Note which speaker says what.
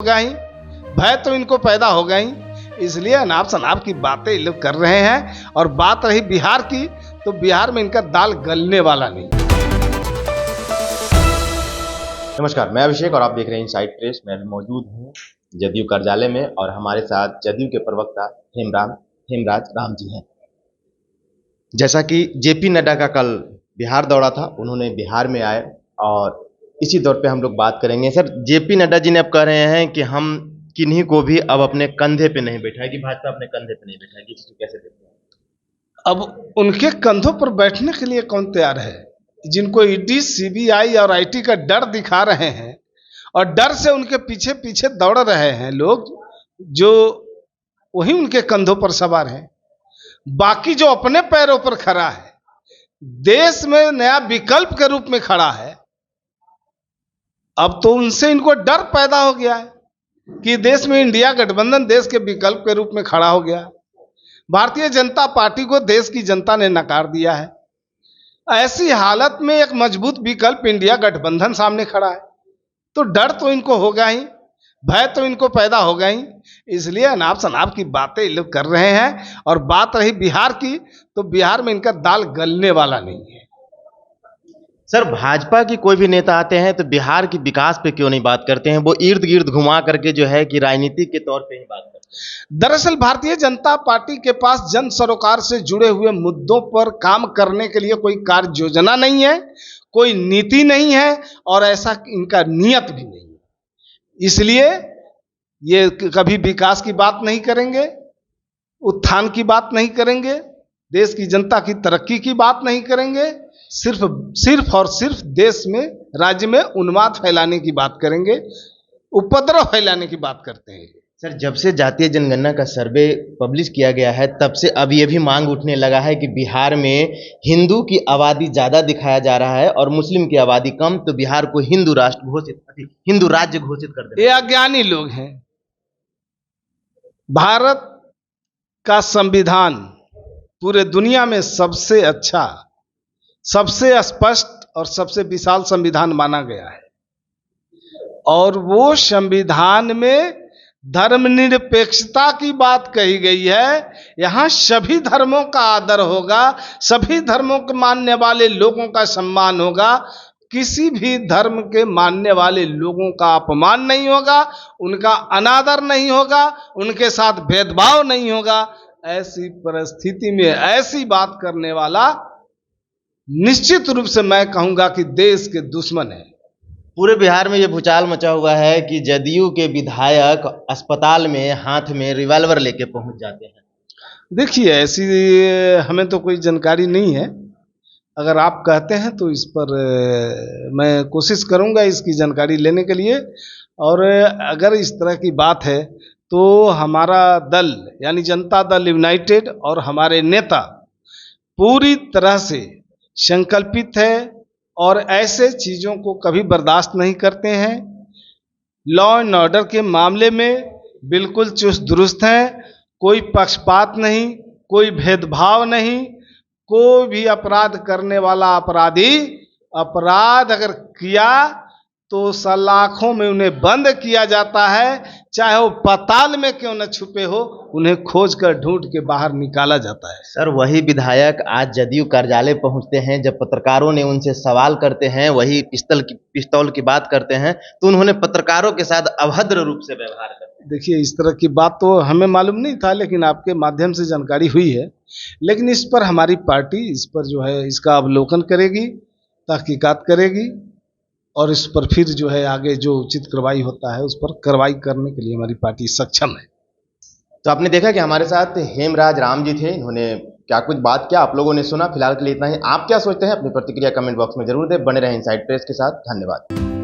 Speaker 1: होगा ही, भय तो इनको पैदा होगा ही, इसलिए अनाप शनाप की बातें ये लोग कर रहे हैं। और बात रही बिहार की, तो बिहार में इनका दाल गलने वाला नहीं।
Speaker 2: नमस्कार, मैं अभिषेक और आप देख रहे हैं इनसाइड प्रेस। मैं भी मौजूद हूँ जदयू कार्यालय में और हमारे साथ जदयू के प्रवक्ता हेमराज राम जी हैं। जैसा कि जेपी नड्डा का कल बिहार दौरा था, उन्होंने बिहार में आए और इसी दौर पे हम लोग बात करेंगे। सर, जेपी नड्डा जी ने अब कह रहे हैं कि हम किन्हीं को भी अब अपने कंधे पे नहीं बैठाएगी, भाजपा अपने कंधे पे नहीं बैठाएगी। इसको कैसे देखते हैं?
Speaker 1: अब उनके कंधों पर बैठने के लिए कौन तैयार है? जिनको ईडी, सीबीआई और आईटी का डर दिखा रहे हैं और डर से उनके पीछे पीछे दौड़ रहे हैं लोग, जो वही उनके कंधों पर सवार हैं। बाकी जो अपने पैरों पर खड़ा है, देश में नया विकल्प के रूप में खड़ा है, अब तो उनसे इनको डर पैदा हो गया है कि देश में इंडिया गठबंधन देश के विकल्प के रूप में खड़ा हो गया। भारतीय जनता पार्टी को देश की जनता ने नकार दिया है। ऐसी हालत में एक मजबूत विकल्प इंडिया गठबंधन सामने खड़ा है, तो डर तो इनको होगा ही, भय तो इनको पैदा होगा ही, इसलिए अनाप शनाप की बातें ये लोग कर रहे हैं। और बात रही बिहार की, तो बिहार में इनका दाल गलने वाला नहीं है।
Speaker 2: सर, भाजपा की कोई भी नेता आते हैं तो बिहार की विकास पे क्यों नहीं बात करते हैं? वो इर्द गिर्द घुमा करके जो है कि राजनीतिक के तौर पे ही बात करते हैं।
Speaker 1: दरअसल भारतीय जनता पार्टी के पास जन सरोकार से जुड़े हुए मुद्दों पर काम करने के लिए कोई कार्य योजना नहीं है, कोई नीति नहीं है और ऐसा इनका नियत भी नहीं है। इसलिए ये कभी विकास की बात नहीं करेंगे, उत्थान की बात नहीं करेंगे, देश की जनता की तरक्की की बात नहीं करेंगे, सिर्फ और सिर्फ देश में, राज्य में उन्माद फैलाने की बात करेंगे, उपद्रव फैलाने की बात करते हैं।
Speaker 2: सर, जब से जातीय जनगणना का सर्वे पब्लिश किया गया है, तब से अब ये भी मांग उठने लगा है कि बिहार में हिंदू की आबादी ज़्यादा दिखाया जा रहा है और मुस्लिम की आबादी कम, तो बिहार को हिंदू राज्य घोषित कर देना।
Speaker 1: ये अज्ञानी लोग हैं। भारत का संविधान पूरे दुनिया में सबसे अच्छा, सबसे स्पष्ट और सबसे विशाल संविधान माना गया है। और वो संविधान में धर्मनिरपेक्षता की बात कही गई है। यहाँ सभी धर्मों का आदर होगा, सभी धर्मों के मानने वाले लोगों का सम्मान होगा, किसी भी धर्म के मानने वाले लोगों का अपमान नहीं होगा, उनका अनादर नहीं होगा, उनके साथ भेदभाव नहीं होगा। ऐसी परिस्थिति में ऐसी बात करने वाला निश्चित रूप से मैं कहूंगा कि देश के दुश्मन है।
Speaker 2: पूरे बिहार में ये भूचाल मचा हुआ है कि जदयू के विधायक अस्पताल में हाथ में रिवॉल्वर लेके पहुंच जाते हैं।
Speaker 1: देखिए, ऐसी हमें तो कोई जानकारी नहीं है। अगर आप कहते हैं तो इस पर मैं कोशिश करूंगा इसकी जानकारी लेने के लिए। और अगर इस तरह की बात है तो हमारा दल यानी जनता दल यूनाइटेड और हमारे नेता पूरी तरह से संकल्पित है और ऐसे चीज़ों को कभी बर्दाश्त नहीं करते हैं। लॉ एंड ऑर्डर के मामले में बिल्कुल चुस्त दुरुस्त हैं, कोई पक्षपात नहीं, कोई भेदभाव नहीं। कोई भी अपराध करने वाला अपराधी अपराध अगर किया तो सलाखों में उन्हें बंद किया जाता है, चाहे वो पाताल में क्यों न छुपे हो, उन्हें खोज कर ढूंढ के बाहर निकाला जाता है।
Speaker 2: सर, वही विधायक आज जदयू कार्यालय पहुंचते हैं, जब पत्रकारों ने उनसे सवाल करते हैं, वही पिस्तौल की बात करते हैं, तो उन्होंने पत्रकारों के साथ अभद्र रूप से व्यवहार कर।
Speaker 1: देखिए, इस तरह की बात तो हमें मालूम नहीं था, लेकिन आपके माध्यम से जानकारी हुई है। लेकिन इस पर हमारी पार्टी इस पर जो है इसका अवलोकन करेगी, तहकीकात करेगी और इस पर फिर जो है आगे जो उचित कार्रवाई होता है उस पर कार्रवाई करने के लिए हमारी पार्टी सक्षम है।
Speaker 2: तो आपने देखा कि हमारे साथ हेमराज राम जी थे, इन्होंने क्या कुछ बात किया, आप लोगों ने सुना। फिलहाल के लिए इतना ही। आप क्या सोचते हैं? अपनी प्रतिक्रिया कमेंट बॉक्स में जरूर दें। बने रहें इनसाइड प्रेस के साथ। धन्यवाद।